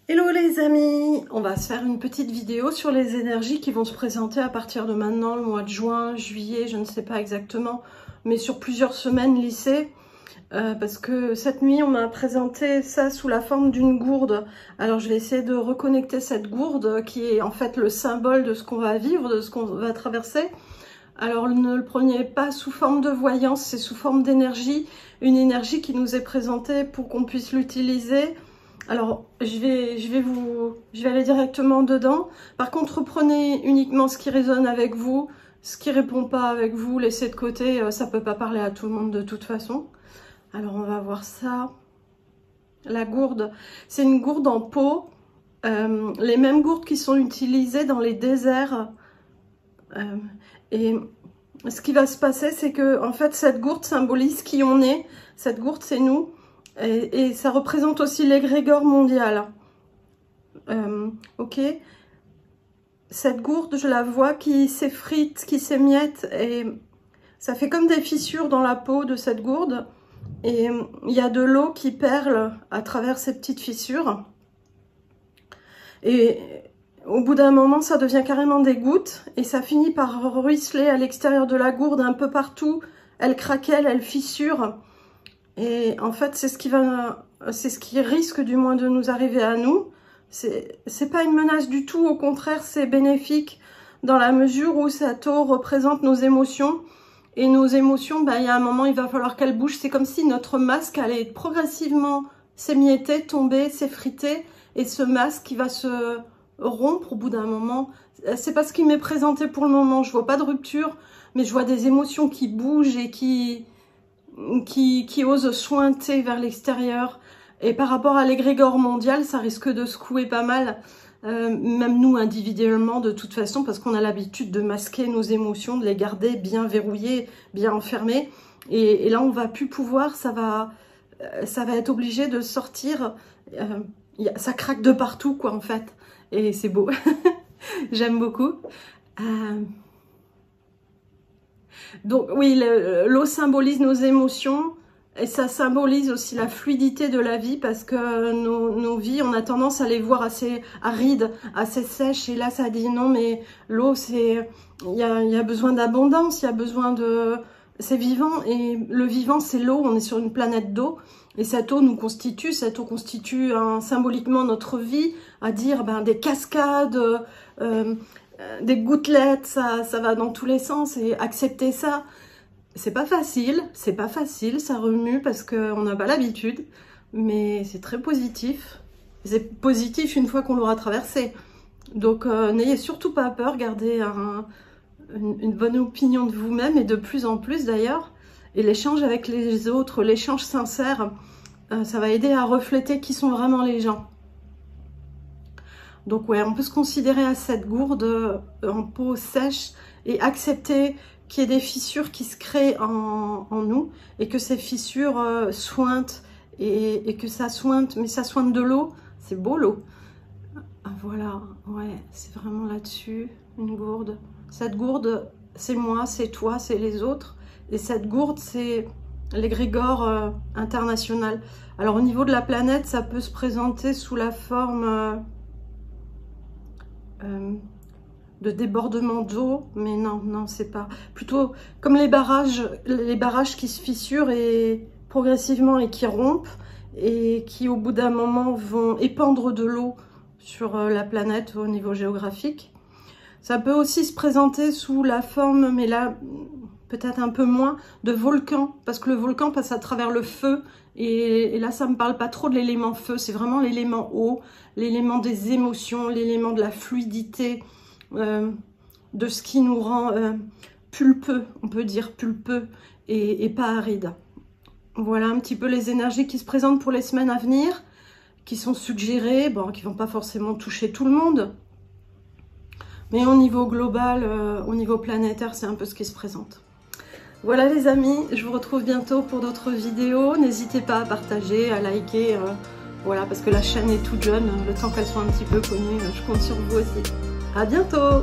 Hello les amis, on va se faire une petite vidéo sur les énergies qui vont se présenter à partir de maintenant, le mois de juin, juillet, je ne sais pas exactement, mais sur plusieurs semaines lissées, parce que cette nuit on m'a présenté ça sous la forme d'une gourde. Alors je vais essayer de reconnecter cette gourde qui est en fait le symbole de ce qu'on va vivre, de ce qu'on va traverser. Alors ne le prenez pas sous forme de voyance, c'est sous forme d'énergie, une énergie qui nous est présentée pour qu'on puisse l'utiliser. Alors, je vais aller directement dedans. Par contre, prenez uniquement ce qui résonne avec vous. Ce qui répond pas avec vous, laissez de côté. Ça peut pas parler à tout le monde de toute façon. Alors, on va voir ça. La gourde, c'est une gourde en peau. Les mêmes gourdes qui sont utilisées dans les déserts. Et ce qui va se passer, c'est que, en fait, cette gourde symbolise qui on est. Cette gourde, c'est nous. Et ça représente aussi l'égrégore mondial. Ok. Cette gourde, je la vois qui s'effrite, qui s'émiette. Et ça fait comme des fissures dans la peau de cette gourde. Et il y a de l'eau qui perle à travers ces petites fissures. Et au bout d'un moment, ça devient carrément des gouttes. Et ça finit par ruisseler à l'extérieur de la gourde un peu partout. Elle craquelle, elle fissure. Et en fait, c'est ce qui risque du moins de nous arriver à nous. C'est pas une menace du tout, au contraire, c'est bénéfique dans la mesure où cette eau représente nos émotions. Et nos émotions, il y a un moment, il va falloir qu'elles bougent. C'est comme si notre masque allait progressivement s'émietter, tomber, s'effriter. Et ce masque, il va se rompre au bout d'un moment. C'est pas ce qui m'est présenté pour le moment. Je vois pas de rupture, mais je vois des émotions qui bougent et qui osent sointer vers l'extérieur. Et par rapport à l'égrégore mondial, ça risque de secouer pas mal, même nous individuellement de toute façon, parce qu'on a l'habitude de masquer nos émotions, de les garder bien verrouillées, bien enfermées. Et là, on va plus pouvoir, ça va être obligé de sortir. Ça craque de partout, quoi, en fait. Et c'est beau. J'aime beaucoup. Donc oui, l'eau symbolise nos émotions et ça symbolise aussi la fluidité de la vie parce que nos vies, on a tendance à les voir assez arides, assez sèches. Et là, ça dit non, mais l'eau, il y a besoin d'abondance, il y a besoin de... C'est vivant et le vivant, c'est l'eau. On est sur une planète d'eau et cette eau nous constitue. Cette eau constitue symboliquement notre vie, à dire des cascades... des gouttelettes, ça va dans tous les sens et accepter ça, c'est pas facile, ça remue parce qu'on n'a pas l'habitude, mais c'est très positif. C'est positif une fois qu'on l'aura traversé. Donc n'ayez surtout pas peur, gardez une bonne opinion de vous-même et de plus en plus d'ailleurs. Et l'échange avec les autres, l'échange sincère, ça va aider à refléter qui sont vraiment les gens. Donc ouais, on peut se considérer à cette gourde en peau sèche et accepter qu'il y ait des fissures qui se créent en nous et que ces fissures sointent et que ça sointe, mais ça sointe de l'eau, c'est beau l'eau. Ah, voilà, ouais, c'est vraiment là-dessus, une gourde. Cette gourde, c'est moi, c'est toi, c'est les autres. Et cette gourde, c'est l'égrégore international. Alors au niveau de la planète, ça peut se présenter sous la forme... de débordement d'eau, mais non, c'est pas. Plutôt comme les barrages qui se fissurent et progressivement et qui rompent et qui au bout d'un moment vont épandre de l'eau sur la planète au niveau géographique. Ça peut aussi se présenter sous la forme, mais là peut-être un peu moins, de volcan, parce que le volcan passe à travers le feu. Et là, ça me parle pas trop de l'élément feu, c'est vraiment l'élément eau, l'élément des émotions, l'élément de la fluidité, de ce qui nous rend pulpeux, on peut dire pulpeux, et pas aride. Voilà un petit peu les énergies qui se présentent pour les semaines à venir, qui sont suggérées, bon, qui vont pas forcément toucher tout le monde, mais au niveau global, au niveau planétaire, c'est un peu ce qui se présente. Voilà les amis, je vous retrouve bientôt pour d'autres vidéos. N'hésitez pas à partager, à liker, voilà, parce que la chaîne est toute jeune. Le temps qu'elle soit un petit peu connue, je compte sur vous aussi. À bientôt!